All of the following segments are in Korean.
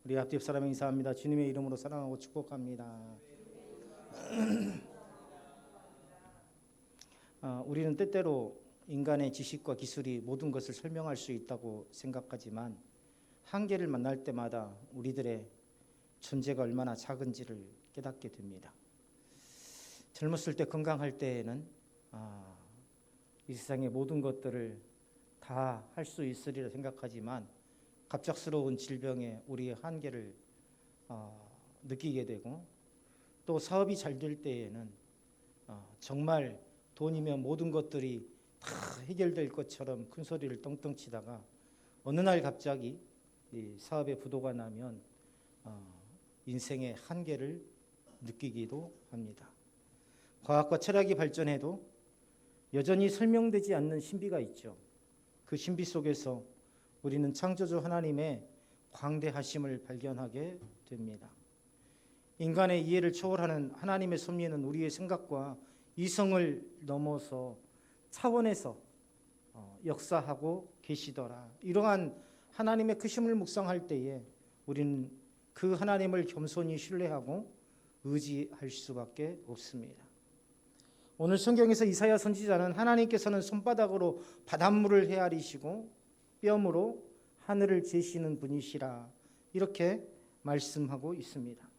우리 앞뒤 옆 사람에 인사합니다. 주님의 이름으로 사랑하고 축복합니다. 우리는 때때로 인간의 지식과 기술이 모든 것을 설명할 수 있다고 생각하지만 한계를 만날 때마다 우리들의 존재가 얼마나 작은지를 깨닫게 됩니다. 젊었을 때 건강할 때에는 이 세상의 모든 것들을 다 할 수 있으리라 생각하지만 갑작스러운 질병에 우리의 한계를 느끼게 되고, 또 사업이 잘 될 때에는 정말 돈이면 모든 것들이 다 해결될 것처럼 큰 소리를 떵떵 치다가 어느 날 갑자기 이 사업에 부도가 나면 인생의 한계를 느끼기도 합니다. 과학과 철학이 발전해도 여전히 설명되지 않는 신비가 있죠. 그 신비 속에서 우리는 창조주 하나님의 광대하심을 발견하게 됩니다. 인간의 이해를 초월하는 하나님의 섭리는 우리의 생각과 이성을 넘어서 차원에서 역사하고 계시더라. 이러한 하나님의 크심을 묵상할 때에 우리는 그 하나님을 겸손히 신뢰하고 의지할 수밖에 없습니다. 오늘 성경에서 이사야 선지자는 하나님께서는 손바닥으로 바닷물을 헤아리시고 뼘으로 하늘을 재시는 분이시라 이렇게 말씀하고 있습니다.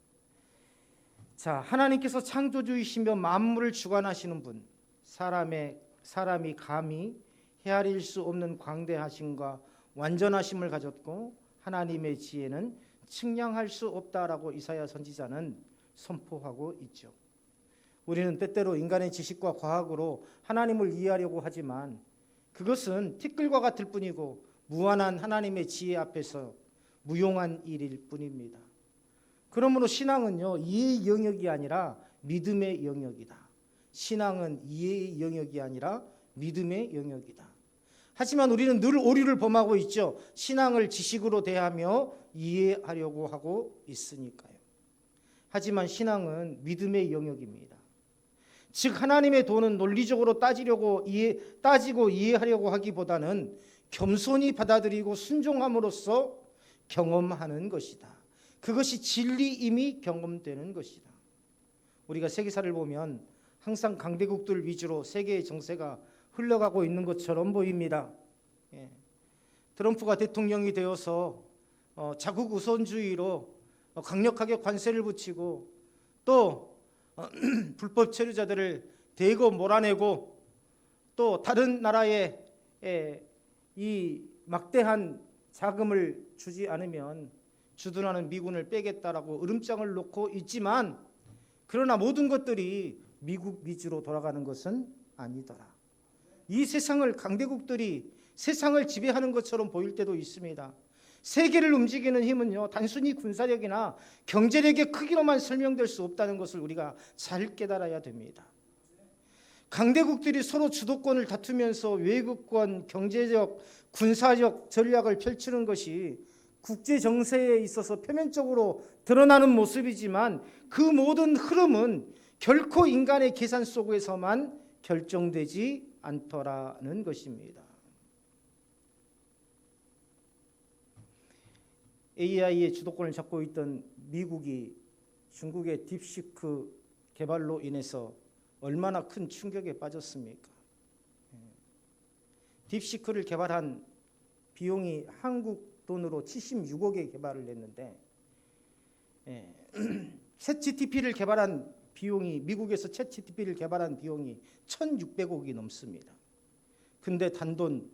자, 하나님께서 창조주이시며 만물을 주관하시는 분, 사람이 감히 헤아릴 수 없는 광대하심과 완전하심을 가졌고 하나님의 지혜는 측량할 수 없다라고 이사야 선지자는 선포하고 있죠. 우리는 때때로 인간의 지식과 과학으로 하나님을 이해하려고 하지만 그것은 티끌과 같을 뿐이고 무한한 하나님의 지혜 앞에서 무용한 일일 뿐입니다. 그러므로 신앙은요, 이해의 영역이 아니라 믿음의 영역이다. 신앙은 이해의 영역이 아니라 믿음의 영역이다. 하지만 우리는 늘 오류를 범하고 있죠. 신앙을 지식으로 대하며 이해하려고 하고 있으니까요. 하지만 신앙은 믿음의 영역입니다. 즉 하나님의 도는 논리적으로 따지고 이해하려고 하기보다는 겸손히 받아들이고 순종함으로써 경험하는 것이다. 그것이 진리임이 경험되는 것이다. 우리가 세계사를 보면 항상 강대국들 위주로 세계의 정세가 흘러가고 있는 것처럼 보입니다. 트럼프가 대통령이 되어서 자국 우선주의로 강력하게 관세를 붙이고 또 불법 체류자들을 대거 몰아내고 또 다른 나라에 이 막대한 자금을 주지 않으면 주둔하는 미군을 빼겠다라고 으름장을 놓고 있지만, 그러나 모든 것들이 미국 위주로 돌아가는 것은 아니더라. 이 세상을 강대국들이 세상을 지배하는 것처럼 보일 때도 있습니다. 세계를 움직이는 힘은요, 단순히 군사력이나 경제력의 크기로만 설명될 수 없다는 것을 우리가 잘 깨달아야 됩니다. 강대국들이 서로 주도권을 다투면서 외교권, 경제적, 군사적 전략을 펼치는 것이 국제 정세에 있어서 표면적으로 드러나는 모습이지만 그 모든 흐름은 결코 인간의 계산 속에서만 결정되지 않더라는 것입니다. AI의 주도권을 잡고 있던 미국이 중국의 딥시크 개발로 인해서 얼마나 큰 충격에 빠졌습니까? 딥시크를 개발한 비용이 한국 돈으로 76억에 개발을 했는데 챗GPT를 개발한 비용이, 미국에서 챗GPT를 개발한 비용이 1,600억이 넘습니다. 근데 단돈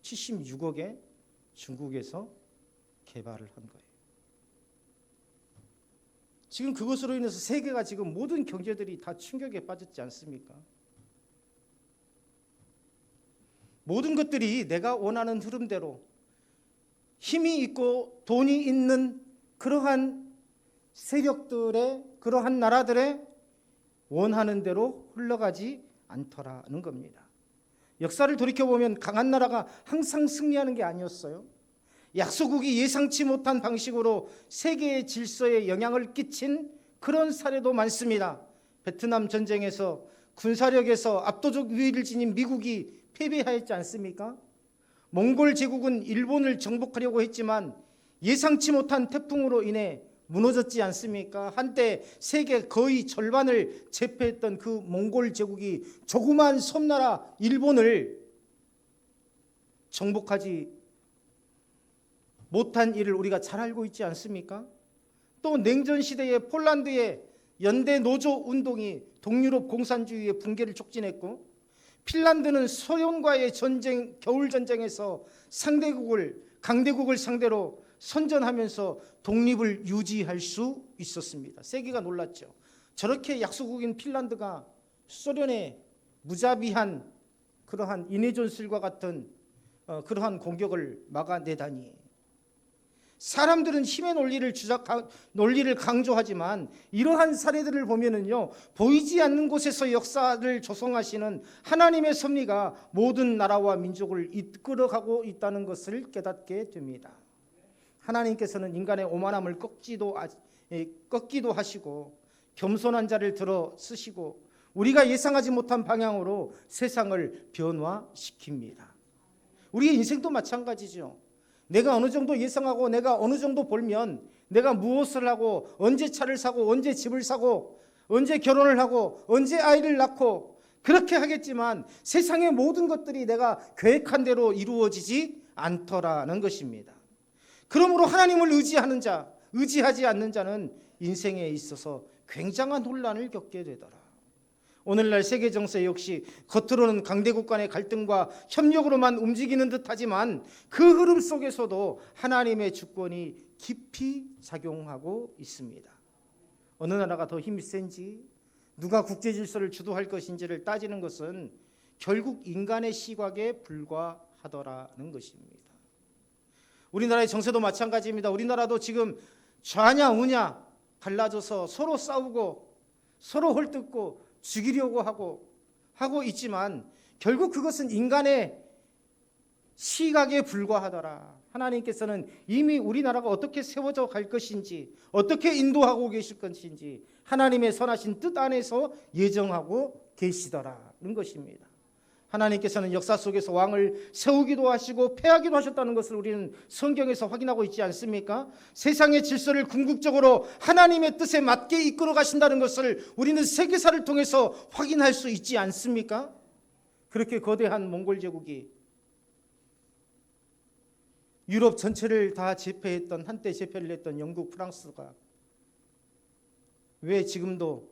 76억에 중국에서 개발을 한 거예요. 지금 그것으로 인해서 세계가 지금 모든 경제들이 다 충격에 빠졌지 않습니까? 모든 것들이 내가 원하는 흐름대로 힘이 있고 돈이 있는 그러한 세력들의, 그러한 나라들의 원하는 대로 흘러가지 않더라는 겁니다. 역사를 돌이켜보면 강한 나라가 항상 승리하는 게 아니었어요. 약소국이 예상치 못한 방식으로 세계의 질서에 영향을 끼친 그런 사례도 많습니다. 베트남 전쟁에서 군사력에서 압도적 우위를 지닌 미국이 패배하였지 않습니까? 몽골 제국은 일본을 정복하려고 했지만 예상치 못한 태풍으로 인해 무너졌지 않습니까? 한때 세계 거의 절반을 제패했던 그 몽골 제국이 조그만 섬나라 일본을 정복하지 못한 일을 우리가 잘 알고 있지 않습니까? 또 냉전 시대에 폴란드의 연대 노조 운동이 동유럽 공산주의의 붕괴를 촉진했고, 핀란드는 소련과의 전쟁, 겨울 전쟁에서 강대국을 상대로 선전하면서 독립을 유지할 수 있었습니다. 세계가 놀랐죠. 저렇게 약소국인 핀란드가 소련의 무자비한 그러한 인해존술과 같은 그러한 공격을 막아내다니. 사람들은 힘의 논리를 강조하지만 이러한 사례들을 보면은요, 보이지 않는 곳에서 역사를 조성하시는 하나님의 섭리가 모든 나라와 민족을 이끌어가고 있다는 것을 깨닫게 됩니다. 하나님께서는 인간의 오만함을 꺾기도 하시고, 겸손한 자를 들어 쓰시고, 우리가 예상하지 못한 방향으로 세상을 변화시킵니다. 우리의 인생도 마찬가지죠. 내가 어느 정도 예상하고 내가 어느 정도 벌면 내가 무엇을 하고 언제 차를 사고 언제 집을 사고 언제 결혼을 하고 언제 아이를 낳고 그렇게 하겠지만 세상의 모든 것들이 내가 계획한 대로 이루어지지 않더라는 것입니다. 그러므로 하나님을 의지하지 않는 자는 인생에 있어서 굉장한 혼란을 겪게 되더라. 오늘날 세계 정세 역시 겉으로는 강대국 간의 갈등과 협력으로만 움직이는 듯하지만 그 흐름 속에서도 하나님의 주권이 깊이 작용하고 있습니다. 어느 나라가 더 힘이 센지, 누가 국제 질서를 주도할 것인지를 따지는 것은 결국 인간의 시각에 불과하더라는 것입니다. 우리나라의 정세도 마찬가지입니다. 우리나라도 지금 좌냐 우냐 갈라져서 서로 싸우고 서로 헐뜯고 죽이려고 하고 있지만 결국 그것은 인간의 시각에 불과하더라. 하나님께서는 이미 우리나라가 어떻게 세워져 갈 것인지, 어떻게 인도하고 계실 것인지 하나님의 선하신 뜻 안에서 예정하고 계시더라는 것입니다. 하나님께서는 역사 속에서 왕을 세우기도 하시고 패하기도 하셨다는 것을 우리는 성경에서 확인하고 있지 않습니까? 세상의 질서를 궁극적으로 하나님의 뜻에 맞게 이끌어 가신다는 것을 우리는 세계사를 통해서 확인할 수 있지 않습니까? 그렇게 거대한 몽골 제국이 유럽 전체를 다 제패했던, 한때 제패를 했던 영국, 프랑스가 왜 지금도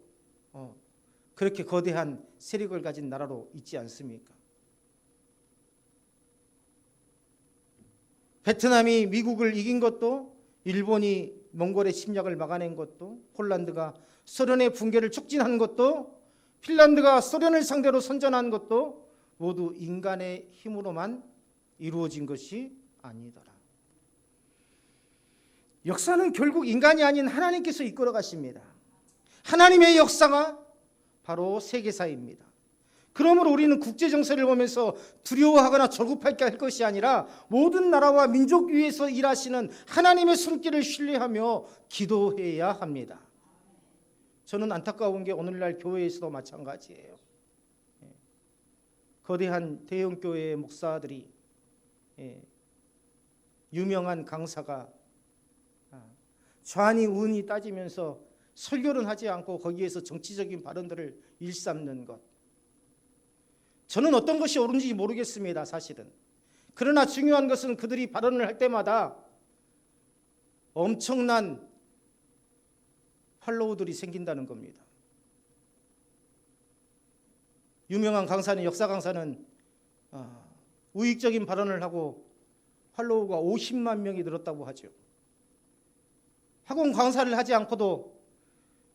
그렇게 거대한 세력을 가진 나라로 있지 않습니까? 베트남이 미국을 이긴 것도, 일본이 몽골의 침략을 막아낸 것도, 폴란드가 소련의 붕괴를 촉진한 것도, 핀란드가 소련을 상대로 선전한 것도 모두 인간의 힘으로만 이루어진 것이 아니더라. 역사는 결국 인간이 아닌 하나님께서 이끌어 가십니다. 하나님의 역사가 바로 세계사입니다. 그러므로 우리는 국제 정세를 보면서 두려워하거나 조급하게 할 것이 아니라 모든 나라와 민족 위에서 일하시는 하나님의 손길을 신뢰하며 기도해야 합니다. 저는 안타까운 게 오늘날 교회에서도 마찬가지예요. 거대한 대형 교회의 목사들이, 유명한 강사가 좌니 우니 따지면서 설교는 하지 않고 거기에서 정치적인 발언들을 일삼는 것, 저는 어떤 것이 옳은지 모르겠습니다, 사실은. 그러나 중요한 것은 그들이 발언을 할 때마다 엄청난 팔로우들이 생긴다는 겁니다. 유명한 강사는, 역사 강사는 우익적인 발언을 하고 팔로우가 50만 명이 늘었다고 하죠. 학원 강사를 하지 않고도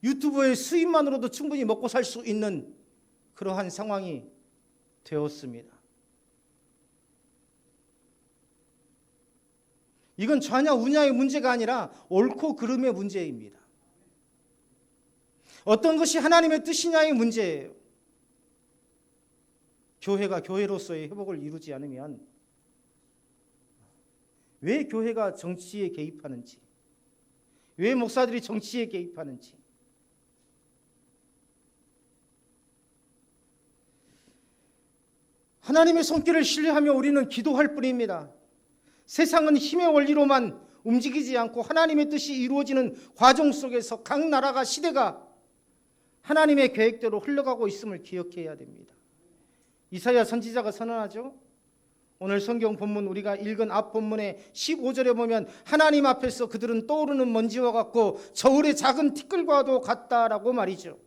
유튜브의 수입만으로도 충분히 먹고 살 수 있는 그러한 상황이 되었습니다. 이건 좌냐 우냐의 문제가 아니라 옳고 그름의 문제입니다. 어떤 것이 하나님의 뜻이냐의 문제예요. 교회가 교회로서의 회복을 이루지 않으면 왜 교회가 정치에 개입하는지, 왜 목사들이 정치에 개입하는지, 하나님의 손길을 신뢰하며 우리는 기도할 뿐입니다. 세상은 힘의 원리로만 움직이지 않고 하나님의 뜻이 이루어지는 과정 속에서 각 나라가 시대가 하나님의 계획대로 흘러가고 있음을 기억해야 됩니다. 이사야 선지자가 선언하죠. 오늘 성경 본문 우리가 읽은 앞 본문의 15절에 보면 하나님 앞에서 그들은 떠오르는 먼지와 같고 저울의 작은 티끌과도 같다라고 말이죠.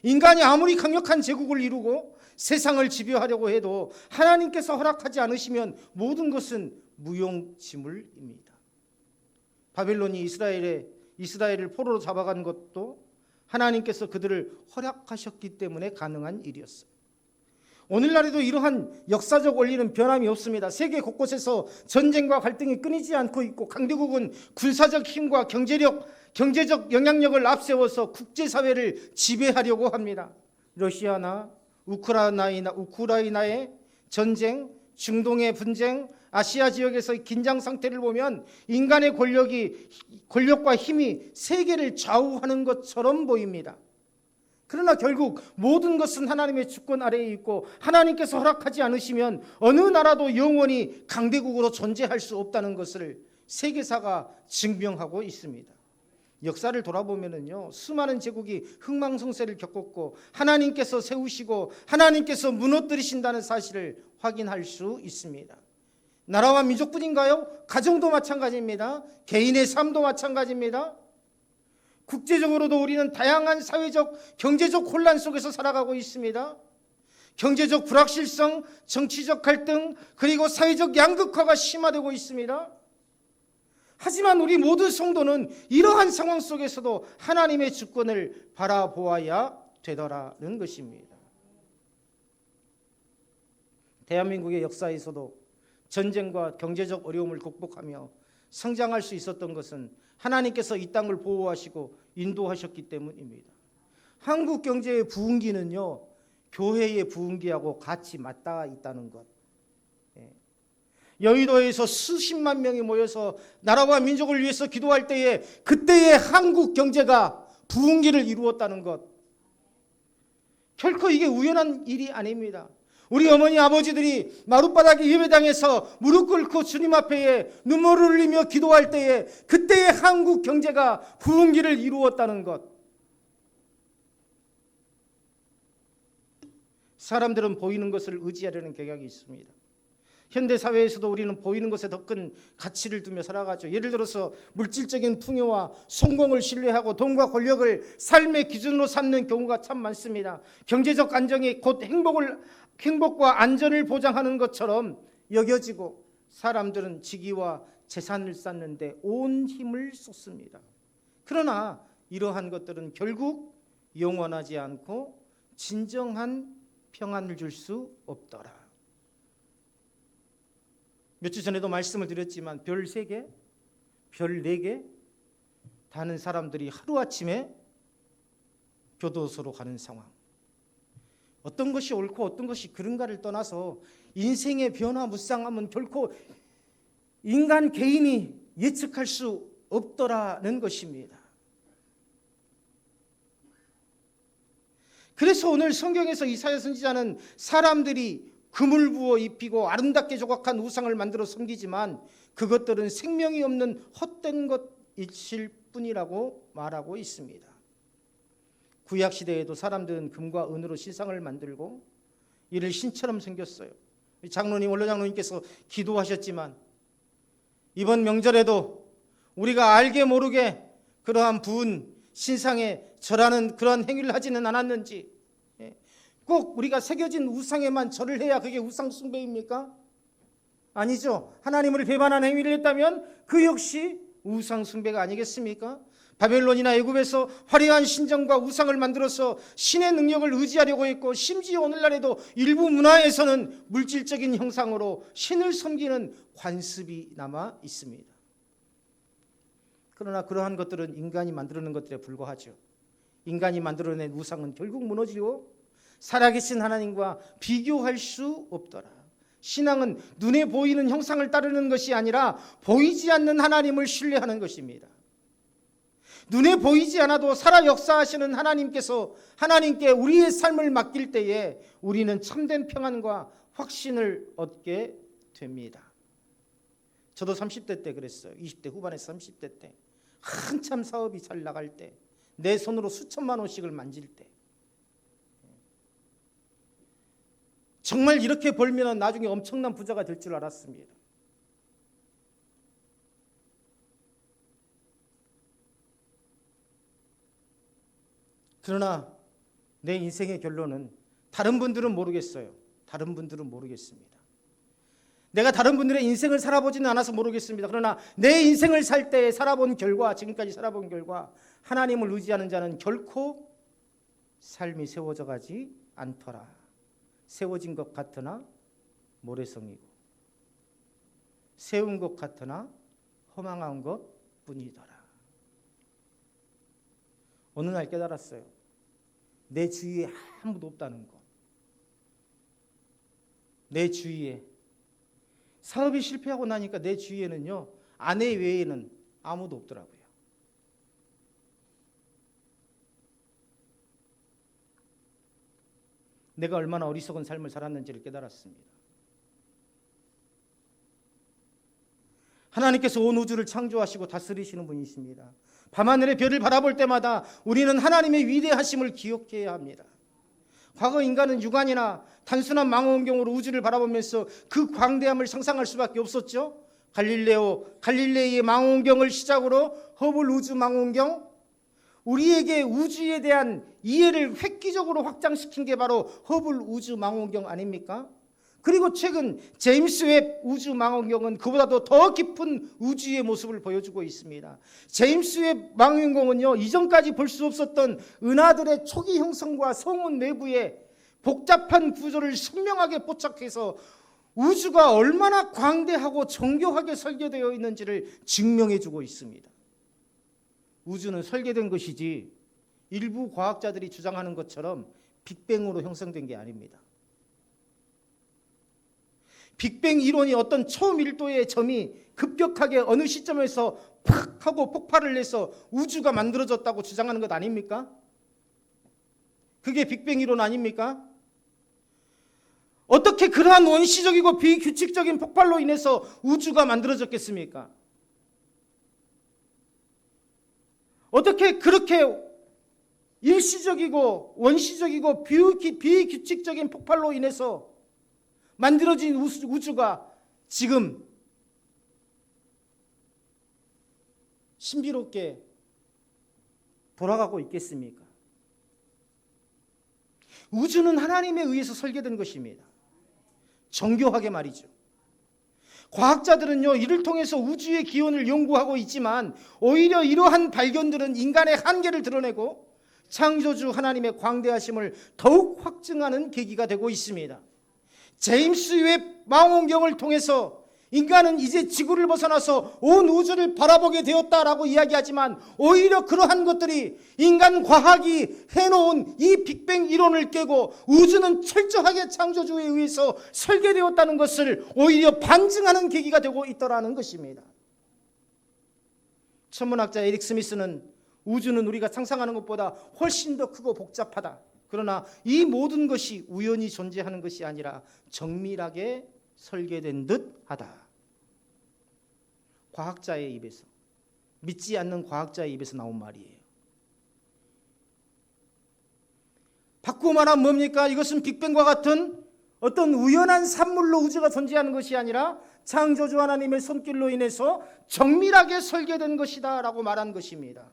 인간이 아무리 강력한 제국을 이루고 세상을 지배하려고 해도 하나님께서 허락하지 않으시면 모든 것은 무용지물입니다. 바벨론이 이스라엘을 포로로 잡아간 것도 하나님께서 그들을 허락하셨기 때문에 가능한 일이었어요. 오늘날에도 이러한 역사적 원리는 변함이 없습니다. 세계 곳곳에서 전쟁과 갈등이 끊이지 않고 있고 강대국은 군사적 힘과 경제적 영향력을 앞세워서 국제사회를 지배하려고 합니다. 러시아나 우크라이나의 전쟁, 중동의 분쟁, 아시아 지역에서의 긴장 상태를 보면 인간의 권력과 힘이 세계를 좌우하는 것처럼 보입니다. 그러나 결국 모든 것은 하나님의 주권 아래에 있고 하나님께서 허락하지 않으시면 어느 나라도 영원히 강대국으로 존재할 수 없다는 것을 세계사가 증명하고 있습니다. 역사를 돌아보면요, 수많은 제국이 흥망성쇠를 겪었고 하나님께서 세우시고 하나님께서 무너뜨리신다는 사실을 확인할 수 있습니다. 나라와 민족뿐인가요? 가정도 마찬가지입니다. 개인의 삶도 마찬가지입니다. 국제적으로도 우리는 다양한 사회적, 경제적 혼란 속에서 살아가고 있습니다. 경제적 불확실성, 정치적 갈등, 그리고 사회적 양극화가 심화되고 있습니다. 하지만 우리 모든 성도는 이러한 상황 속에서도 하나님의 주권을 바라보아야 되더라는 것입니다. 대한민국의 역사에서도 전쟁과 경제적 어려움을 극복하며 성장할 수 있었던 것은 하나님께서 이 땅을 보호하시고 인도하셨기 때문입니다. 한국 경제의 부흥기는요, 교회의 부흥기하고 같이 맞닿아 있다는 것. 여의도에서 수십만 명이 모여서 나라와 민족을 위해서 기도할 때에 그때의 한국 경제가 부흥기를 이루었다는 것. 결코 이게 우연한 일이 아닙니다. 우리 어머니 아버지들이 마룻바닥에 예배당에서 무릎 꿇고 주님 앞에 눈물을 흘리며 기도할 때에 그때의 한국 경제가 부흥기를 이루었다는 것. 사람들은 보이는 것을 의지하려는 경향이 있습니다. 현대사회에서도 우리는 보이는 것에 더 큰 가치를 두며 살아가죠. 예를 들어서 물질적인 풍요와 성공을 신뢰하고 돈과 권력을 삶의 기준으로 삼는 경우가 참 많습니다. 경제적 안정이 곧 행복과 안전을 보장하는 것처럼 여겨지고 사람들은 직위와 재산을 쌓는 데 온 힘을 쏟습니다. 그러나 이러한 것들은 결국 영원하지 않고 진정한 평안을 줄 수 없더라. 몇 주 전에도 말씀을 드렸지만 별 3개, 별 4개 다는 사람들이 하루아침에 교도소로 가는 상황. 어떤 것이 옳고 어떤 것이 그른가를 떠나서 인생의 변화무쌍함은 결코 인간 개인이 예측할 수 없더라는 것입니다. 그래서 오늘 성경에서 이사야 선지자는 사람들이 금을 부어 입히고 아름답게 조각한 우상을 만들어 섬기지만 그것들은 생명이 없는 헛된 것일 뿐이라고 말하고 있습니다. 구약시대에도 사람들은 금과 은으로 신상을 만들고 이를 신처럼 생겼어요. 원로장로님께서 기도하셨지만 이번 명절에도 우리가 알게 모르게 그러한 부은 신상에 절하는 그러한 행위를 하지는 않았는지, 꼭 우리가 새겨진 우상에만 절을 해야 그게 우상 숭배입니까? 아니죠. 하나님을 배반하는 행위를 했다면 그 역시 우상 숭배가 아니겠습니까? 바벨론이나 애굽에서 화려한 신전과 우상을 만들어서 신의 능력을 의지하려고 했고, 심지어 오늘날에도 일부 문화에서는 물질적인 형상으로 신을 섬기는 관습이 남아 있습니다. 그러나 그러한 것들은 인간이 만들어낸 것들에 불과하죠. 인간이 만들어낸 우상은 결국 무너지고 살아계신 하나님과 비교할 수 없더라. 신앙은 눈에 보이는 형상을 따르는 것이 아니라 보이지 않는 하나님을 신뢰하는 것입니다. 눈에 보이지 않아도 살아 역사하시는 하나님께 우리의 삶을 맡길 때에 우리는 참된 평안과 확신을 얻게 됩니다. 저도 30대 때 그랬어요. 20대 후반에서 30대 때 한참 사업이 잘 나갈 때, 내 손으로 수천만 원씩을 만질 때, 정말 이렇게 벌면 나중에 엄청난 부자가 될 줄 알았습니다. 그러나 내 인생의 결론은, 다른 분들은 모르겠어요. 다른 분들은 모르겠습니다. 내가 다른 분들의 인생을 살아보지는 않아서 모르겠습니다. 그러나 내 인생을 살 때 살아본 결과, 지금까지 살아본 결과, 하나님을 의지하는 자는 결코 삶이 세워져 가지 않더라. 세워진 것 같으나 모래성이고, 세운 것 같으나 허망한 것 뿐이더라. 어느 날 깨달았어요. 내 주위에 아무도 없다는 거. 내 주위에, 사업이 실패하고 나니까 내 주위에는요, 아내 외에는 아무도 없더라고요. 내가 얼마나 어리석은 삶을 살았는지를 깨달았습니다. 하나님께서 온 우주를 창조하시고 다스리시는 분이십니다. 밤하늘의 별을 바라볼 때마다 우리는 하나님의 위대하심을 기억해야 합니다. 과거 인간은 육안이나 단순한 망원경으로 우주를 바라보면서 그 광대함을 상상할 수밖에 없었죠. 갈릴레이의 망원경을 시작으로 허블 우주 망원경, 우리에게 우주에 대한 이해를 획기적으로 확장시킨 게 바로 허블 우주 망원경 아닙니까? 그리고 최근 제임스 웹 우주 망원경은 그보다도 더 깊은 우주의 모습을 보여주고 있습니다. 제임스 웹 망원경은요, 이전까지 볼 수 없었던 은하들의 초기 형성과 성운 내부의 복잡한 구조를 선명하게 포착해서 우주가 얼마나 광대하고 정교하게 설계되어 있는지를 증명해주고 있습니다. 우주는 설계된 것이지 일부 과학자들이 주장하는 것처럼 빅뱅으로 형성된 게 아닙니다. 빅뱅 이론이 어떤 초밀도의 점이 급격하게 어느 시점에서 팍 하고 폭발을 해서 우주가 만들어졌다고 주장하는 것 아닙니까? 그게 빅뱅 이론 아닙니까? 어떻게 그러한 원시적이고 비규칙적인 폭발로 인해서 우주가 만들어졌겠습니까? 어떻게 그렇게 일시적이고 원시적이고 비규칙적인 폭발로 인해서 만들어진 우주가 지금 신비롭게 돌아가고 있겠습니까? 우주는 하나님에 의해서 설계된 것입니다. 정교하게 말이죠. 과학자들은요, 이를 통해서 우주의 기원을 연구하고 있지만 오히려 이러한 발견들은 인간의 한계를 드러내고 창조주 하나님의 광대하심을 더욱 확증하는 계기가 되고 있습니다. 제임스 웹 망원경을 통해서 인간은 이제 지구를 벗어나서 온 우주를 바라보게 되었다라고 이야기하지만 오히려 그러한 것들이 인간 과학이 해놓은 이 빅뱅 이론을 깨고 우주는 철저하게 창조주에 의해서 설계되었다는 것을 오히려 반증하는 계기가 되고 있더라는 것입니다. 천문학자 에릭 스미스는 우주는 우리가 상상하는 것보다 훨씬 더 크고 복잡하다. 그러나 이 모든 것이 우연히 존재하는 것이 아니라 정밀하게 설계된 듯 하다. 과학자의 입에서, 믿지 않는 과학자의 입에서 나온 말이에요. 바꾸고 말하면 뭡니까? 이것은 빅뱅과 같은 어떤 우연한 산물로 우주가 존재하는 것이 아니라 창조주 하나님의 손길로 인해서 정밀하게 설계된 것이다 라고 말한 것입니다.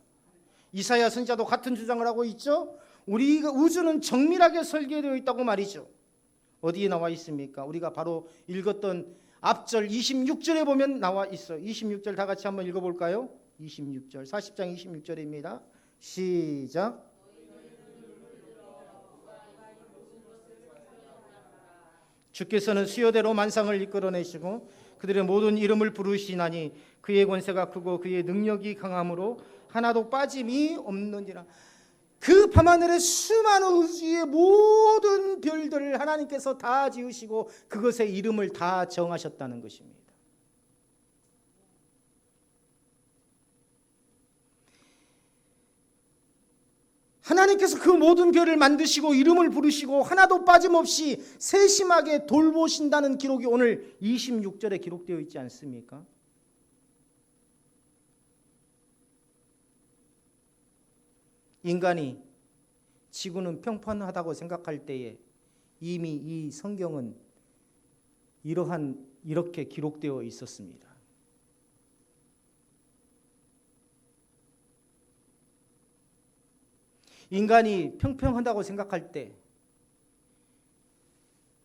이사야 선지자도 같은 주장을 하고 있죠. 우리가 우주는 정밀하게 설계되어 있다고 말이죠. 어디에 나와 있습니까? 우리가 바로 읽었던 앞절 26절에 보면 나와 있어요. 26절 다 같이 한번 읽어볼까요? 26절, 40장 26절입니다. 시작. 주께서는 수요대로 만상을 이끌어내시고 그들의 모든 이름을 부르시나니 그의 권세가 크고 그의 능력이 강함으로 하나도 빠짐이 없느니라. 그 밤하늘의 수많은 우주의 모든 별들을 하나님께서 다 지으시고 그것의 이름을 다 정하셨다는 것입니다. 하나님께서 그 모든 별을 만드시고 이름을 부르시고 하나도 빠짐없이 세심하게 돌보신다는 기록이 오늘 26절에 기록되어 있지 않습니까? 인간이 지구는 평평하다고 생각할 때에 이미 이 성경은 이렇게 기록되어 있었습니다. 인간이 평평하다고 생각할 때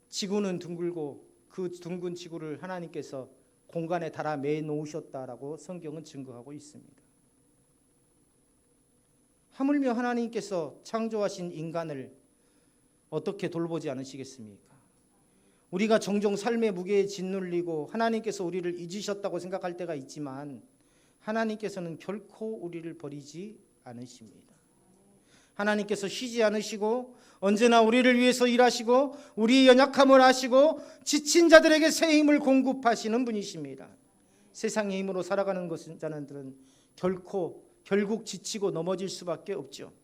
지구는 둥글고 그 둥근 지구를 하나님께서 공간에 달아 매 놓으셨다라고 성경은 증거하고 있습니다. 하물며 하나님께서 창조하신 인간을 어떻게 돌보지 않으시겠습니까? 우리가 종종 삶의 무게에 짓눌리고 하나님께서 우리를 잊으셨다고 생각할 때가 있지만 하나님께서는 결코 우리를 버리지 않으십니다. 하나님께서 쉬지 않으시고 언제나 우리를 위해서 일하시고 우리의 연약함을 아시고 지친 자들에게 새 힘을 공급하시는 분이십니다. 세상의 힘으로 살아가는 자들은 결국 지치고 넘어질 수밖에 없죠.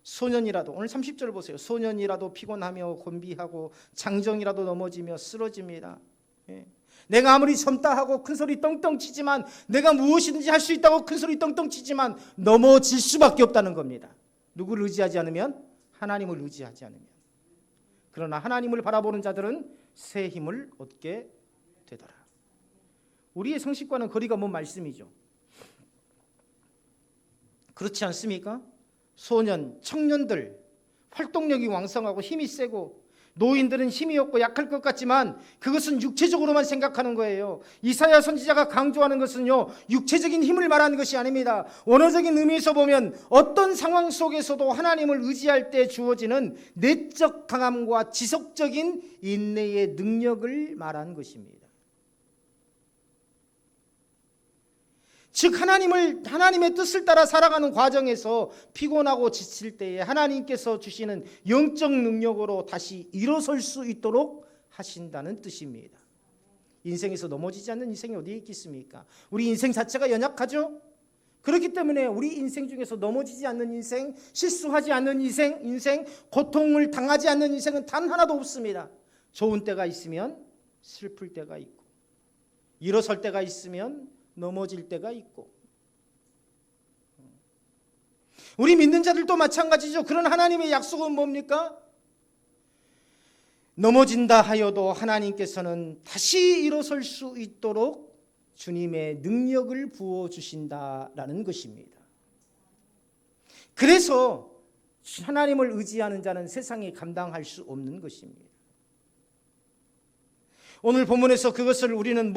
소년이라도, 오늘 30절 보세요. 소년이라도 피곤하며 곤비하고 장정이라도 넘어지며 쓰러집니다. 내가 아무리 젊다 하고 큰소리 떵떵 치지만, 내가 무엇이든지 할 수 있다고 큰소리 떵떵 치지만 넘어질 수밖에 없다는 겁니다. 누구를 의지하지 않으면? 하나님을 의지하지 않으면. 그러나 하나님을 바라보는 자들은 새 힘을 얻게 되더라. 우리의 상식과는 거리가 먼 말씀이죠. 그렇지 않습니까? 소년, 청년들 활동력이 왕성하고 힘이 세고, 노인들은 힘이 없고 약할 것 같지만 그것은 육체적으로만 생각하는 거예요. 이사야 선지자가 강조하는 것은요, 육체적인 힘을 말하는 것이 아닙니다. 원어적인 의미에서 보면 어떤 상황 속에서도 하나님을 의지할 때 주어지는 내적 강함과 지속적인 인내의 능력을 말하는 것입니다. 즉 하나님의 뜻을 따라 살아가는 과정에서 피곤하고 지칠 때에 하나님께서 주시는 영적 능력으로 다시 일어설 수 있도록 하신다는 뜻입니다. 인생에서 넘어지지 않는 인생이 어디에 있겠습니까? 우리 인생 자체가 연약하죠? 그렇기 때문에 우리 인생 중에서 넘어지지 않는 인생, 실수하지 않는 인생, 고통을 당하지 않는 인생은 단 하나도 없습니다. 좋은 때가 있으면 슬플 때가 있고, 일어설 때가 있으면 넘어질 때가 있고, 우리 믿는 자들도 마찬가지죠. 그런 하나님의 약속은 뭡니까? 넘어진다 하여도 하나님께서는 다시 일어설 수 있도록 주님의 능력을 부어주신다라는 것입니다. 그래서 하나님을 의지하는 자는 세상이 감당할 수 없는 것입니다. 오늘 본문에서 그것을 우리는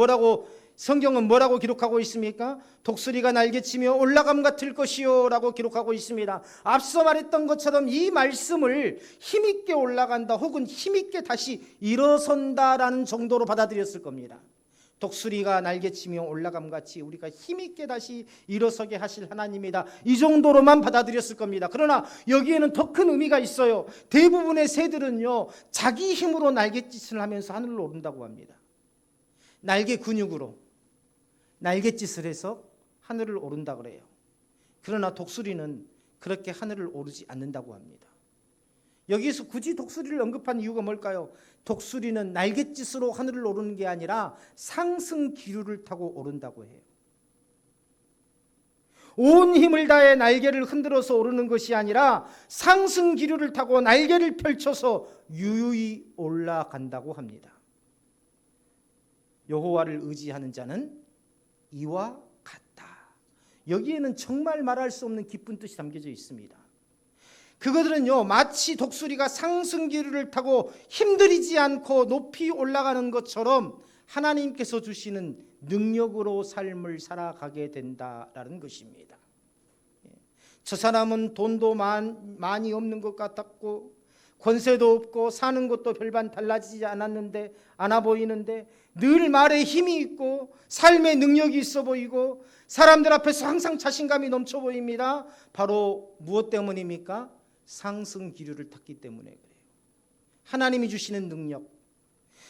성경은 뭐라고 기록하고 있습니까? 독수리가 날개치며 올라감 같을 것이요 라고 기록하고 있습니다. 앞서 말했던 것처럼 이 말씀을 힘있게 올라간다 혹은 힘있게 다시 일어선다라는 정도로 받아들였을 겁니다. 독수리가 날개치며 올라감 같이 우리가 힘있게 다시 일어서게 하실 하나님이다, 이 정도로만 받아들였을 겁니다. 그러나 여기에는 더 큰 의미가 있어요. 대부분의 새들은요, 자기 힘으로 날갯짓을 하면서 하늘로 오른다고 합니다. 날개 근육으로 날갯짓을 해서 하늘을 오른다 그래요. 그러나 독수리는 그렇게 하늘을 오르지 않는다고 합니다. 여기에서 굳이 독수리를 언급한 이유가 뭘까요? 독수리는 날갯짓으로 하늘을 오르는 게 아니라 상승 기류를 타고 오른다고 해요. 온 힘을 다해 날개를 흔들어서 오르는 것이 아니라 상승 기류를 타고 날개를 펼쳐서 유유히 올라간다고 합니다. 여호와를 의지하는 자는 이와 같다. 여기에는 정말 말할 수 없는 깊은 뜻이 담겨져 있습니다. 그것들은요, 마치 독수리가 상승기류를 타고 힘들이지 않고 높이 올라가는 것처럼 하나님께서 주시는 능력으로 삶을 살아가게 된다라는 것입니다. 저 사람은 돈도 많이 없는 것 같았고 권세도 없고 사는 것도 별반 달라지지 않아 보이는데 늘 말에 힘이 있고 삶의 능력이 있어 보이고 사람들 앞에서 항상 자신감이 넘쳐 보입니다. 바로 무엇 때문입니까? 상승 기류를 탔기 때문에 그래요. 하나님이 주시는 능력,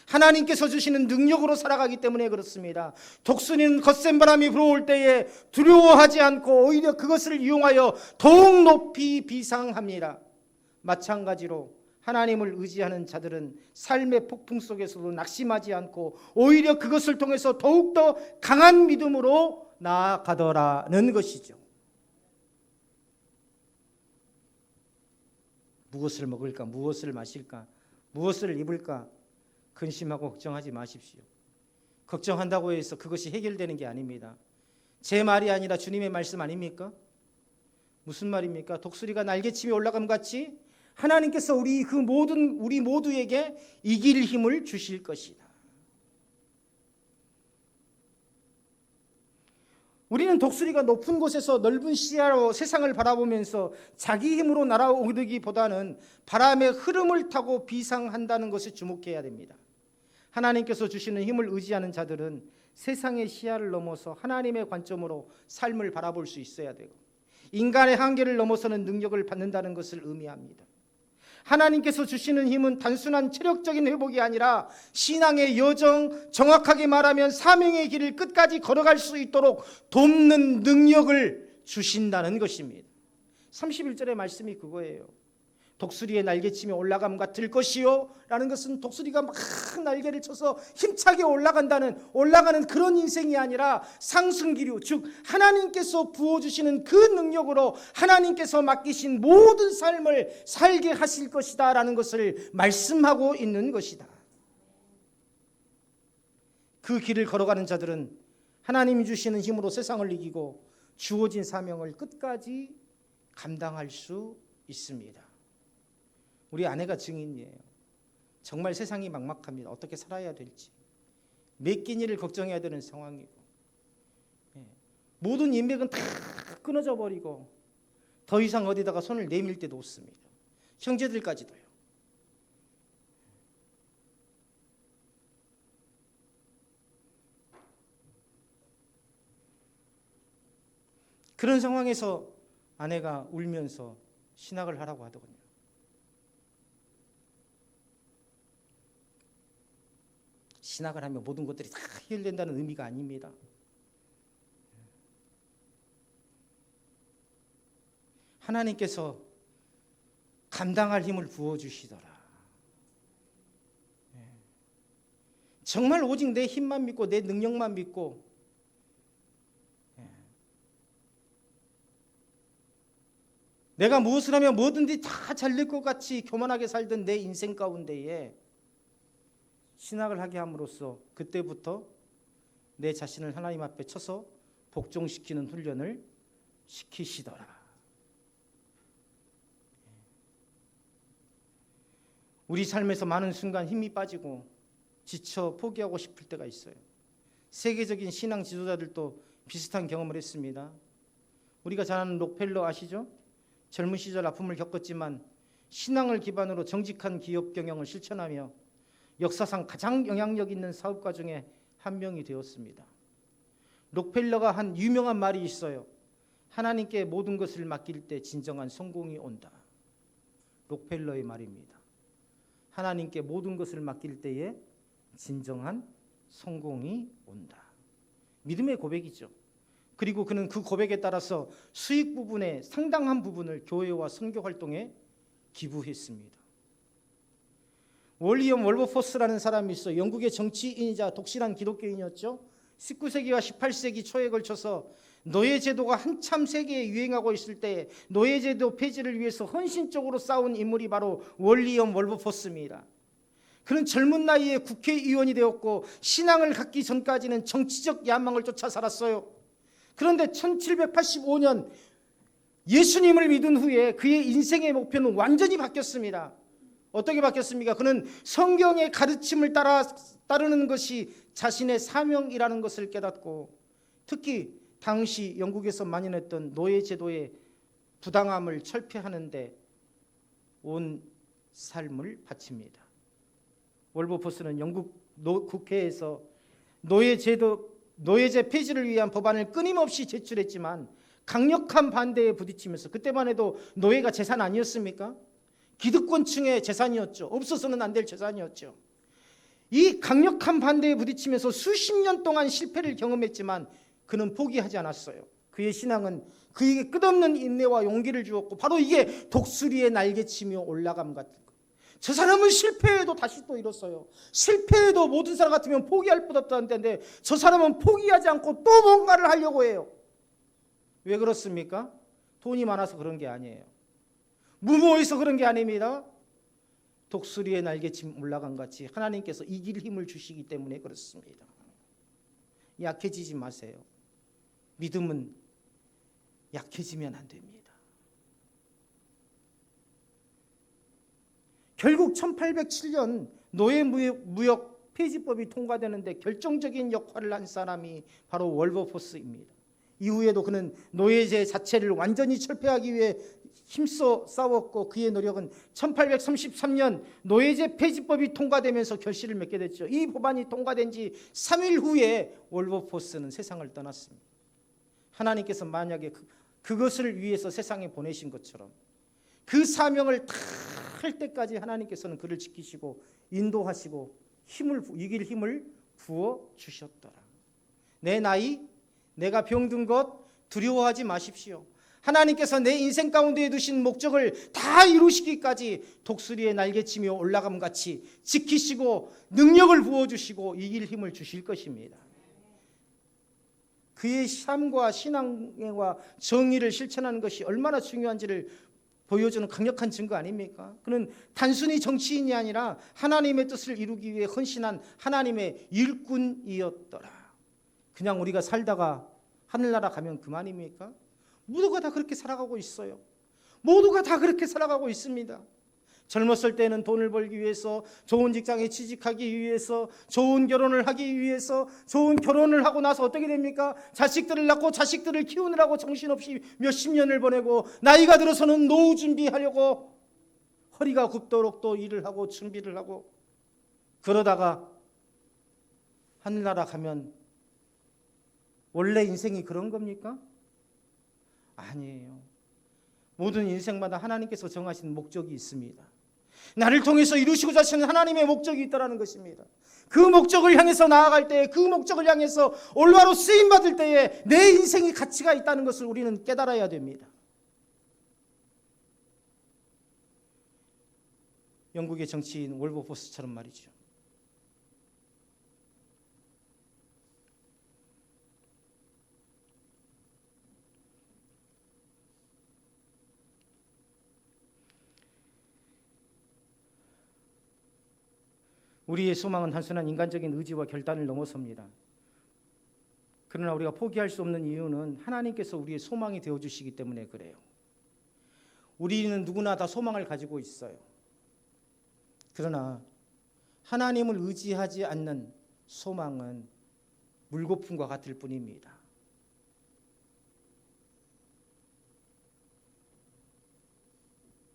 하나님께서 주시는 능력으로 살아가기 때문에 그렇습니다. 독수리는 거센 바람이 불어올 때에 두려워하지 않고 오히려 그것을 이용하여 더욱 높이 비상합니다. 마찬가지로 하나님을 의지하는 자들은 삶의 폭풍 속에서도 낙심하지 않고 오히려 그것을 통해서 더욱더 강한 믿음으로 나아가더라는 것이죠. 무엇을 먹을까, 무엇을 마실까, 무엇을 입을까 근심하고 걱정하지 마십시오. 걱정한다고 해서 그것이 해결되는 게 아닙니다. 제 말이 아니라 주님의 말씀 아닙니까? 무슨 말입니까? 독수리가 날개치며 올라감 같이 하나님께서 우리 모두에게 이길 힘을 주실 것이다. 우리는 독수리가 높은 곳에서 넓은 시야로 세상을 바라보면서 자기 힘으로 날아오르기보다는 바람의 흐름을 타고 비상한다는 것에 주목해야 됩니다. 하나님께서 주시는 힘을 의지하는 자들은 세상의 시야를 넘어서 하나님의 관점으로 삶을 바라볼 수 있어야 되고, 인간의 한계를 넘어서는 능력을 받는다는 것을 의미합니다. 하나님께서 주시는 힘은 단순한 체력적인 회복이 아니라 신앙의 여정, 정확하게 말하면 사명의 길을 끝까지 걸어갈 수 있도록 돕는 능력을 주신다는 것입니다. 31절의 말씀이 그거예요. 독수리의 날개치며 올라감 같을 것이요 라는 것은 독수리가 막 날개를 쳐서 힘차게 올라가는 그런 인생이 아니라 상승기류, 즉 하나님께서 부어주시는 그 능력으로 하나님께서 맡기신 모든 삶을 살게 하실 것이다 라는 것을 말씀하고 있는 것이다. 그 길을 걸어가는 자들은 하나님이 주시는 힘으로 세상을 이기고 주어진 사명을 끝까지 감당할 수 있습니다. 우리 아내가 증인이에요. 정말 세상이 막막합니다. 어떻게 살아야 될지. 몇 끼니를 걱정해야 되는 상황이고, 모든 인맥은 다 끊어져 버리고 더 이상 어디다가 손을 내밀 데도 없습니다. 형제들까지도요. 그런 상황에서 아내가 울면서 신학을 하라고 하더군요. 신학을 하면 모든 것들이 다 해결된다는 의미가 아닙니다. 하나님께서 감당할 힘을 부어주시더라. 정말 오직 내 힘만 믿고 내 능력만 믿고 내가 무엇을 하면 뭐든지 다 잘 될 것 같이 교만하게 살던 내 인생 가운데에 신학을 하게 함으로써 그때부터 내 자신을 하나님 앞에 쳐서 복종시키는 훈련을 시키시더라. 우리 삶에서 많은 순간 힘이 빠지고 지쳐 포기하고 싶을 때가 있어요. 세계적인 신앙 지도자들도 비슷한 경험을 했습니다. 우리가 잘 아는 록펠러 아시죠? 젊은 시절 아픔을 겪었지만 신앙을 기반으로 정직한 기업 경영을 실천하며 역사상 가장 영향력 있는 사업가 중에 한 명이 되었습니다. 록펠러가 한 유명한 말이 있어요. 하나님께 모든 것을 맡길 때 진정한 성공이 온다. 록펠러의 말입니다. 하나님께 모든 것을 맡길 때에 진정한 성공이 온다. 믿음의 고백이죠. 그리고 그는 그 고백에 따라서 수익 부분의 상당한 부분을 교회와 선교 활동에 기부했습니다. 월리엄 월버포스라는 사람이 있어 영국의 정치인이자 독실한 기독교인이었죠. 19세기와 18세기 초에 걸쳐서 노예제도가 한참 세계에 유행하고 있을 때 노예제도 폐지를 위해서 헌신적으로 싸운 인물이 바로 월리엄 월버포스입니다. 그는 젊은 나이에 국회의원이 되었고 신앙을 갖기 전까지는 정치적 야망을 쫓아 살았어요. 그런데 1785년 예수님을 믿은 후에 그의 인생의 목표는 완전히 바뀌었습니다. 어떻게 바뀌었습니까? 그는 성경의 가르침을 따르는 것이 자신의 사명이라는 것을 깨닫고, 특히 당시 영국에서 만연했던 노예제도의 부당함을 철폐하는 데 온 삶을 바칩니다. 월버포스는 영국 국회에서 노예제 폐지를 위한 법안을 끊임없이 제출했지만 강력한 반대에 부딪히면서, 그때만 해도 노예가 재산 아니었습니까? 기득권층의 재산이었죠. 없어서는 안 될 재산이었죠. 이 강력한 반대에 부딪히면서 수십 년 동안 실패를 경험했지만 그는 포기하지 않았어요. 그의 신앙은 그에게 끝없는 인내와 용기를 주었고, 바로 이게 독수리의 날개치며 올라감 같은 것. 저 사람은 실패해도 다시 또 일었어요. 실패해도 모든 사람 같으면 포기할 것 없다는데 저 사람은 포기하지 않고 또 뭔가를 하려고 해요. 왜 그렇습니까? 돈이 많아서 그런 게 아니에요. 무모해서 그런 게 아닙니다. 독수리의 날개침 올라간 같이 하나님께서 이길 힘을 주시기 때문에 그렇습니다. 약해지지 마세요. 믿음은 약해지면 안 됩니다. 결국 1807년 노예무역 폐지법이 통과되는데 결정적인 역할을 한 사람이 바로 월버포스입니다. 이후에도 그는 노예제 자체를 완전히 철폐하기 위해 힘써 싸웠고 그의 노력은 1833년 노예제 폐지법이 통과되면서 결실을 맺게 됐죠. 이 법안이 통과된 지 3일 후에 월버포스는 세상을 떠났습니다. 하나님께서 만약에 그것을 위해서 세상에 보내신 것처럼 그 사명을 다 할 때까지 하나님께서는 그를 지키시고 인도하시고 이길 힘을 부어 주셨더라. 내 나이, 내가 병든 것 두려워하지 마십시오. 하나님께서 내 인생 가운데 두신 목적을 다 이루시기까지 독수리의 날개치며 올라감 같이 지키시고 능력을 부어주시고 이길 힘을 주실 것입니다. 그의 삶과 신앙과 정의를 실천하는 것이 얼마나 중요한지를 보여주는 강력한 증거 아닙니까? 그는 단순히 정치인이 아니라 하나님의 뜻을 이루기 위해 헌신한 하나님의 일꾼이었더라. 그냥 우리가 살다가 하늘나라 가면 그만입니까? 모두가 다 그렇게 살아가고 있어요. 모두가 다 그렇게 살아가고 있습니다. 젊었을 때는 돈을 벌기 위해서, 좋은 직장에 취직하기 위해서, 좋은 결혼을 하기 위해서, 좋은 결혼을 하고 나서 어떻게 됩니까? 자식들을 낳고 자식들을 키우느라고 정신없이 몇십 년을 보내고 나이가 들어서는 노후 준비하려고 허리가 굽도록 또 일을 하고 준비를 하고 그러다가 하늘나라 가면 원래 인생이 그런 겁니까? 아니에요. 모든 인생마다 하나님께서 정하신 목적이 있습니다. 나를 통해서 이루시고자 하시는 하나님의 목적이 있다는 것입니다. 그 목적을 향해서 나아갈 때에, 그 목적을 향해서 올바로 쓰임받을 때에 내 인생이 가치가 있다는 것을 우리는 깨달아야 됩니다. 영국의 정치인 월버포스처럼 말이죠. 우리의 소망은 단순한 인간적인 의지와 결단을 넘어섭니다. 그러나 우리가 포기할 수 없는 이유는 하나님께서 우리의 소망이 되어주시기 때문에 그래요. 우리는 누구나 다 소망을 가지고 있어요. 그러나 하나님을 의지하지 않는 소망은 물거품과 같을 뿐입니다.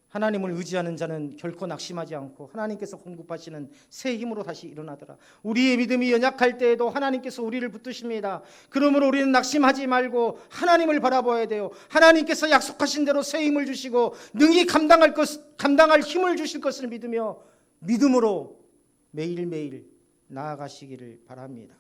하나님을 의지하는 자는 결코 낙심하지 않고 하나님께서 공급하시는 새 힘으로 다시 일어나더라. 우리의 믿음이 연약할 때에도 하나님께서 우리를 붙드십니다. 그러므로 우리는 낙심하지 말고 하나님을 바라봐야 돼요. 하나님께서 약속하신 대로 새 힘을 주시고 능히 감당할 힘을 주실 것을 믿으며 믿음으로 매일매일 나아가시기를 바랍니다.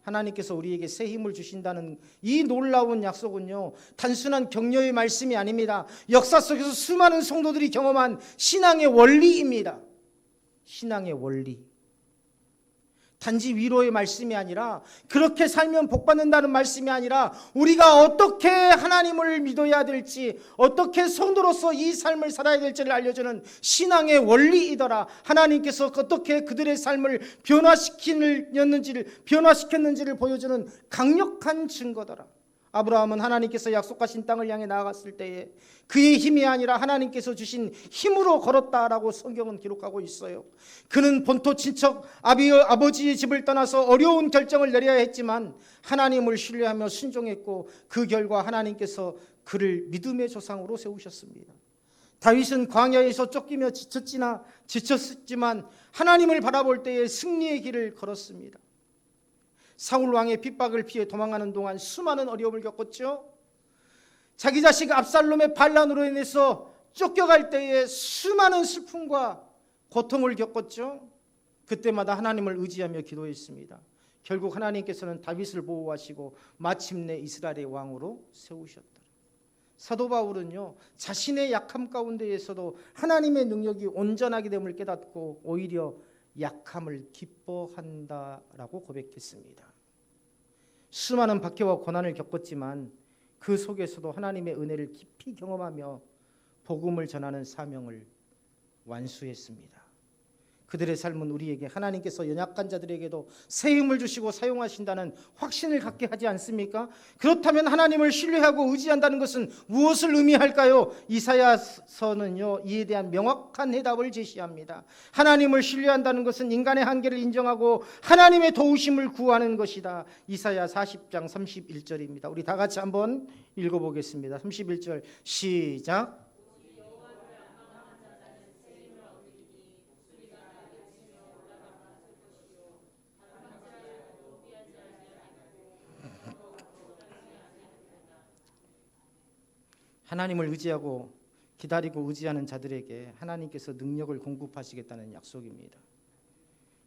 하나님께서 우리에게 새 힘을 주신다는 이 놀라운 약속은요, 단순한 격려의 말씀이 아닙니다. 역사 속에서 수많은 성도들이 경험한 신앙의 원리입니다. 신앙의 원리. 단지 위로의 말씀이 아니라, 그렇게 살면 복받는다는 말씀이 아니라 우리가 어떻게 하나님을 믿어야 될지, 어떻게 성도로서 이 삶을 살아야 될지를 알려주는 신앙의 원리이더라. 하나님께서 어떻게 그들의 삶을 변화시켰는지를 보여주는 강력한 증거더라. 아브라함은 하나님께서 약속하신 땅을 향해 나아갔을 때에 그의 힘이 아니라 하나님께서 주신 힘으로 걸었다라고 성경은 기록하고 있어요. 그는 본토 친척 아버지의 집을 떠나서 어려운 결정을 내려야 했지만 하나님을 신뢰하며 순종했고 그 결과 하나님께서 그를 믿음의 조상으로 세우셨습니다. 다윗은 광야에서 쫓기며 지쳤지만 하나님을 바라볼 때에 승리의 길을 걸었습니다. 사울 왕의 핍박을 피해 도망가는 동안 수많은 어려움을 겪었죠. 자기 자식 압살롬의 반란으로 인해서 쫓겨갈 때에 수많은 슬픔과 고통을 겪었죠. 그때마다 하나님을 의지하며 기도했습니다. 결국 하나님께서는 다윗을 보호하시고 마침내 이스라엘의 왕으로 세우셨다. 사도 바울은요, 자신의 약함 가운데에서도 하나님의 능력이 온전하게 됨을 깨닫고 오히려 약함을 기뻐한다라고 고백했습니다. 수많은 박해와 고난을 겪었지만 그 속에서도 하나님의 은혜를 깊이 경험하며 복음을 전하는 사명을 완수했습니다. 그들의 삶은 우리에게 하나님께서 연약한 자들에게도 새 힘을 주시고 사용하신다는 확신을 갖게 하지 않습니까? 그렇다면 하나님을 신뢰하고 의지한다는 것은 무엇을 의미할까요? 이사야서는요, 이에 대한 명확한 해답을 제시합니다. 하나님을 신뢰한다는 것은 인간의 한계를 인정하고 하나님의 도우심을 구하는 것이다. 이사야 40장 31절입니다. 우리 다 같이 한번 읽어보겠습니다. 31절 시작. 하나님을 의지하고 기다리고 의지하는 자들에게 하나님께서 능력을 공급하시겠다는 약속입니다.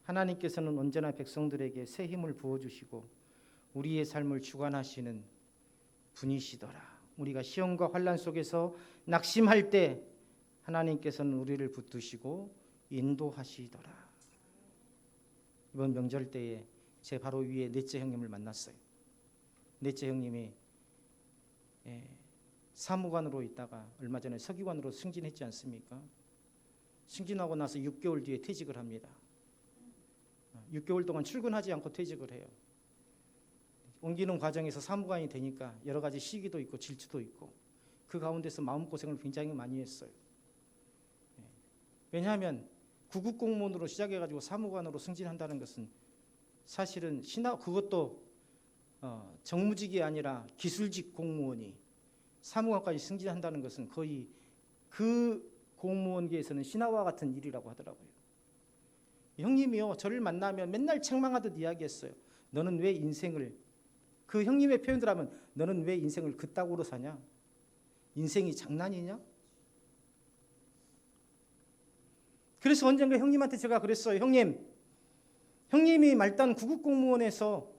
하나님께서는 언제나 백성들에게 새 힘을 부어주시고 우리의 삶을 주관하시는 분이시더라. 우리가 시험과 환난 속에서 낙심할 때 하나님께서는 우리를 붙드시고 인도하시더라. 이번 명절 때에 제 바로 위에 넷째 형님을 만났어요. 넷째 형님이 사무관으로 있다가 얼마 전에 서기관으로 승진했지 않습니까? 승진하고 나서 6개월 뒤에 퇴직을 합니다. 6개월 동안 출근하지 않고 퇴직을 해요. 옮기는 과정에서 사무관이 되니까 여러 가지 시기도 있고 질투도 있고 그 가운데서 마음고생을 굉장히 많이 했어요. 왜냐하면 구급 공무원으로 시작해가지고 사무관으로 승진한다는 것은 사실은 그것도 정무직이 아니라 기술직 공무원이 사무관까지 승진한다는 것은 거의 그 공무원계에서는 신화와 같은 일이라고 하더라고요. 형님이요, 저를 만나면 맨날 책망하듯 이야기했어요. 너는 왜 인생을, 그 형님의 표현들 하면 너는 왜 인생을 그따구로 사냐? 인생이 장난이냐? 그래서 언젠가 형님한테 제가 그랬어요. 형님이 말단 구급공무원에서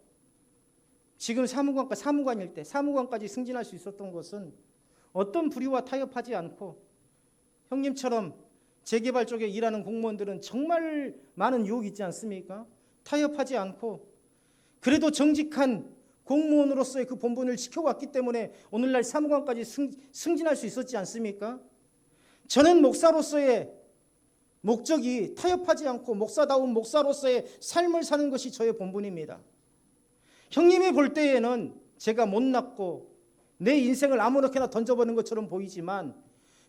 지금 사무관일 때 사무관까지 승진할 수 있었던 것은 어떤 불의와 타협하지 않고 형님처럼 재개발 쪽에 일하는 공무원들은 정말 많은 유혹이 있지 않습니까? 타협하지 않고 그래도 정직한 공무원으로서의 그 본분을 지켜왔기 때문에 오늘날 사무관까지 승진할 수 있었지 않습니까? 저는 목사로서의 목적이 타협하지 않고 목사다운 목사로서의 삶을 사는 것이 저의 본분입니다. 형님이 볼 때에는 제가 못났고 내 인생을 아무렇게나 던져버리는 것처럼 보이지만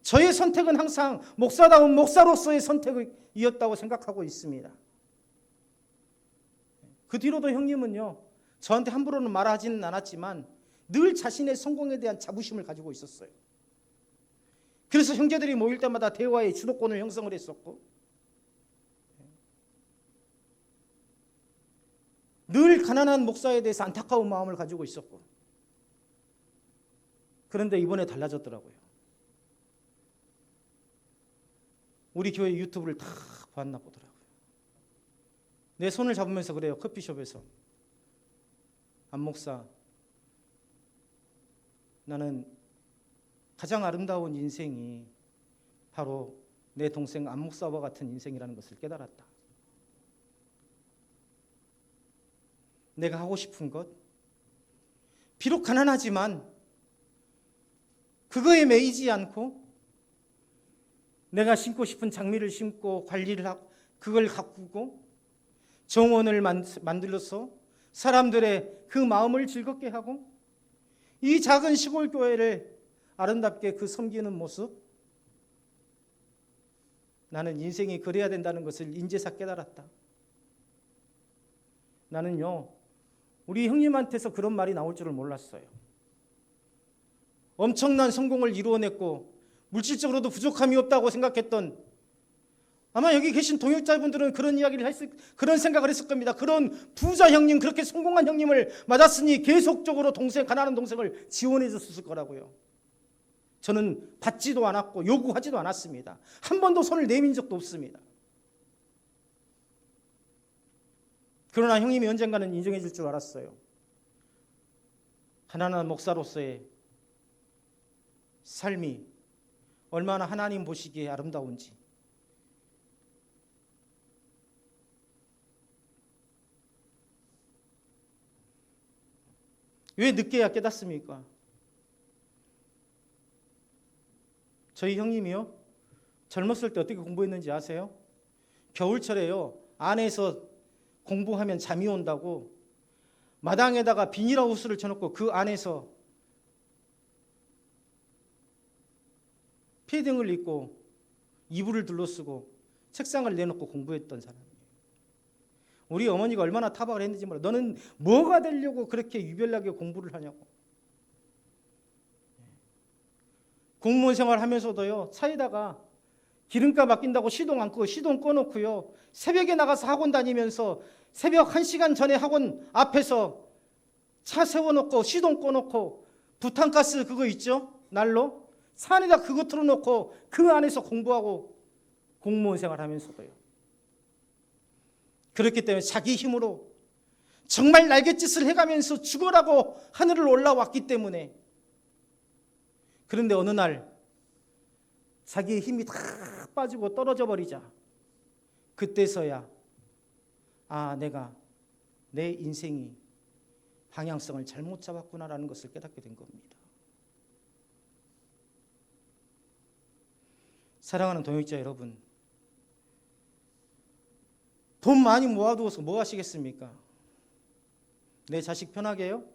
저의 선택은 항상 목사다운 목사로서의 선택이었다고 생각하고 있습니다. 그 뒤로도 형님은요, 저한테 함부로는 말하지는 않았지만 늘 자신의 성공에 대한 자부심을 가지고 있었어요. 그래서 형제들이 모일 때마다 대화의 주도권을 형성을 했었고 늘 가난한 목사에 대해서 안타까운 마음을 가지고 있었고 그런데 이번에 달라졌더라고요. 우리 교회 유튜브를 다 봤나 보더라고요. 내 손을 잡으면서 그래요. 커피숍에서 안 목사, 나는 가장 아름다운 인생이 바로 내 동생 안 목사와 같은 인생이라는 것을 깨달았다. 내가 하고 싶은 것, 비록 가난하지만 그거에 매이지 않고 내가 심고 싶은 장미를 심고 관리를 하고 그걸 가꾸고 정원을 만들어서 사람들의 그 마음을 즐겁게 하고 이 작은 시골 교회를 아름답게 그 섬기는 모습, 나는 인생이 그래야 된다는 것을 인제사 깨달았다. 나는요, 우리 형님한테서 그런 말이 나올 줄을 몰랐어요. 엄청난 성공을 이루어냈고 물질적으로도 부족함이 없다고 생각했던, 아마 여기 계신 동역자분들은 그런 이야기를 그런 생각을 했을 겁니다. 그런 부자 형님, 그렇게 성공한 형님을 맞았으니 계속적으로 가난한 동생을 지원해 줬을 거라고요. 저는 받지도 않았고 요구하지도 않았습니다. 한 번도 손을 내민 적도 없습니다. 그러나 형님이 언젠가는 인정해 줄 줄 알았어요. 가난한 목사로서의 삶이 얼마나 하나님 보시기에 아름다운지, 왜 늦게야 깨닫습니까? 저희 형님이요, 젊었을 때 어떻게 공부했는지 아세요? 겨울철에요, 안에서 공부하면 잠이 온다고 마당에다가 비닐하우스를 쳐놓고 그 안에서 패딩을 입고 이불을 둘러쓰고 책상을 내놓고 공부했던 사람이에요. 우리 어머니가 얼마나 타박을 했는지 몰라. 너는 뭐가 되려고 그렇게 유별나게 공부를 하냐고. 공무원 생활하면서도요, 차에다가 기름값 아낀다고 시동 안 끄고 시동 꺼놓고요, 새벽에 나가서 학원 다니면서 새벽 1시간 전에 학원 앞에서 차 세워놓고 시동 꺼놓고 부탄가스 그거 있죠? 난로? 산에다 그거 틀어놓고 그 안에서 공부하고 공무원 생활하면서도요. 그렇기 때문에 자기 힘으로 정말 날갯짓을 해가면서 죽어라고 하늘을 올라왔기 때문에. 그런데 어느 날 자기의 힘이 다 빠지고 떨어져 버리자 그때서야 내가 내 인생이 방향성을 잘못 잡았구나라는 것을 깨닫게 된 겁니다. 사랑하는 동역자 여러분, 돈 많이 모아두어서 뭐 하시겠습니까? 내 자식 편하게 해요?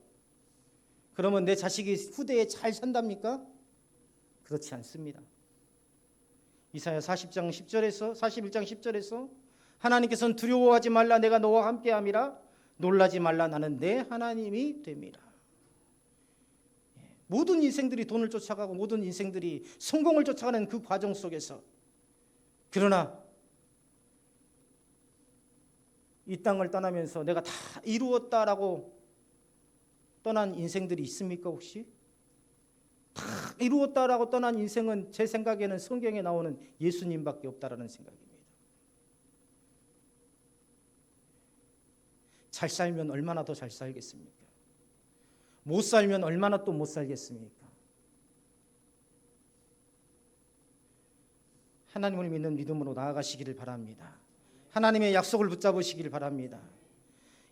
그러면 내 자식이 후대에 잘 산답니까? 그렇지 않습니다. 이사야 40장 10절에서 41장 10절에서 하나님께서는 두려워하지 말라, 내가 너와 함께함이라, 놀라지 말라, 나는 내 하나님이 됨이라. 모든 인생들이 돈을 쫓아가고 모든 인생들이 성공을 쫓아가는 그 과정 속에서, 그러나 이 땅을 떠나면서 내가 다 이루었다라고 떠난 인생들이 있습니까? 혹시? 다 이루었다라고 떠난 인생은 제 생각에는 성경에 나오는 예수님밖에 없다라는 생각입니다. 잘 살면 얼마나 더 잘 살겠습니까? 못 살면 얼마나 또 못 살겠습니까? 하나님을 믿는 믿음으로 나아가시기를 바랍니다. 하나님의 약속을 붙잡으시기를 바랍니다.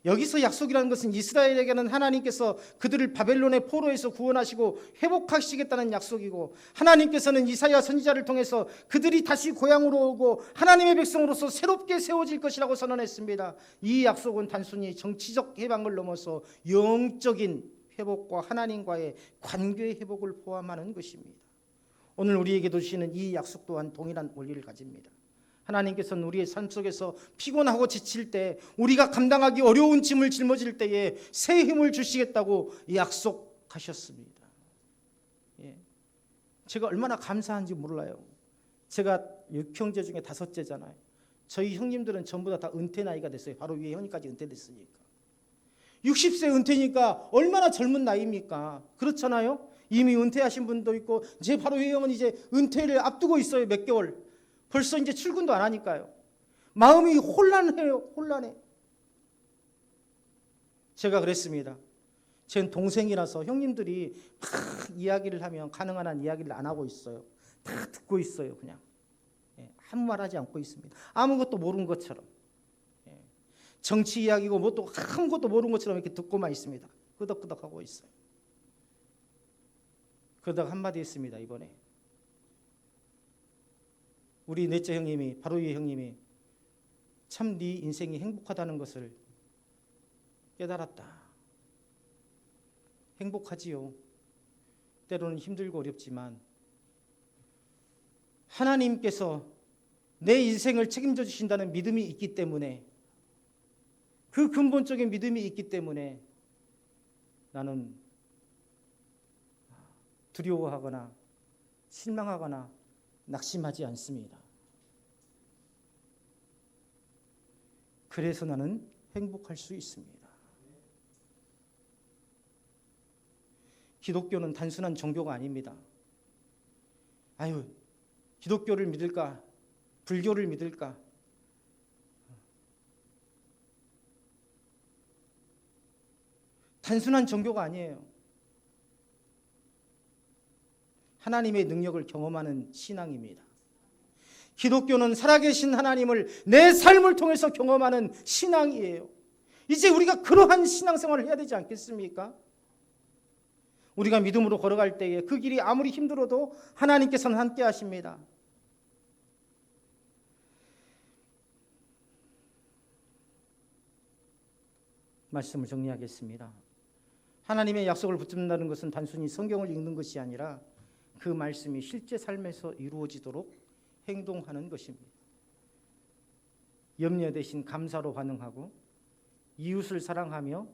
여기서 약속이라는 것은 이스라엘에게는 하나님께서 그들을 바벨론의 포로에서 구원하시고 회복하시겠다는 약속이고, 하나님께서는 이사야 선지자를 통해서 그들이 다시 고향으로 오고 하나님의 백성으로서 새롭게 세워질 것이라고 선언했습니다. 이 약속은 단순히 정치적 해방을 넘어서 영적인 회복과 하나님과의 관계의 회복을 포함하는 것입니다. 오늘 우리에게도 주시는 이 약속 또한 동일한 원리를 가집니다. 하나님께서는 우리의 삶 속에서 피곤하고 지칠 때, 우리가 감당하기 어려운 짐을 짊어질 때에 새 힘을 주시겠다고 약속하셨습니다. 제가 얼마나 감사한지 몰라요. 제가 6형제 중에 5째잖아요. 저희 형님들은 전부 다 은퇴 나이가 됐어요. 바로 위에 형님까지 은퇴됐으니까. 60세 은퇴니까 얼마나 젊은 나이입니까? 그렇잖아요. 이미 은퇴하신 분도 있고, 제 바로 위에 형은 이제 은퇴를 앞두고 있어요. 몇 개월. 벌써 이제 출근도 안 하니까요. 마음이 혼란해요. 혼란해. 제가 그랬습니다. 제 동생이라서 형님들이 막 이야기를 하면 가능한 한 이야기를 안 하고 있어요. 다 듣고 있어요. 그냥 아무 말 하지 않고 있습니다. 아무것도 모르는 것처럼. 정치 이야기고 뭐 또 아무것도 모르는 것처럼 이렇게 듣고만 있습니다. 끄덕끄덕 하고 있어요. 그러다가 한마디 했습니다. 이번에 우리 넷째 형님이, 바로 위에 형님이 참 네 인생이 행복하다는 것을 깨달았다. 행복하지요. 때로는 힘들고 어렵지만 하나님께서 내 인생을 책임져 주신다는 믿음이 있기 때문에, 그 근본적인 믿음이 있기 때문에 나는 두려워하거나 실망하거나 낙심하지 않습니다. 그래서 나는 행복할 수 있습니다. 기독교는 단순한 종교가 아닙니다. 기독교를 믿을까? 불교를 믿을까? 단순한 종교가 아니에요. 하나님의 능력을 경험하는 신앙입니다. 기독교는 살아계신 하나님을 내 삶을 통해서 경험하는 신앙이에요. 이제 우리가 그러한 신앙생활을 해야 되지 않겠습니까? 우리가 믿음으로 걸어갈 때에 그 길이 아무리 힘들어도 하나님께서는 함께 하십니다. 말씀을 정리하겠습니다. 하나님의 약속을 붙잡는다는 것은 단순히 성경을 읽는 것이 아니라 그 말씀이 실제 삶에서 이루어지도록 행동하는 것입니다. 염려 대신 감사로 반응하고 이웃을 사랑하며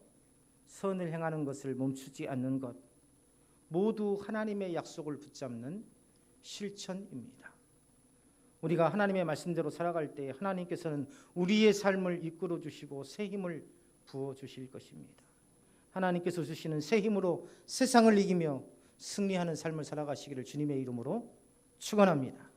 선을 행하는 것을 멈추지 않는 것, 모두 하나님의 약속을 붙잡는 실천입니다. 우리가 하나님의 말씀대로 살아갈 때 하나님께서는 우리의 삶을 이끌어 주시고 새 힘을 부어 주실 것입니다. 하나님께서 주시는 새 힘으로 세상을 이기며 승리하는 삶을 살아가시기를 주님의 이름으로 축원합니다.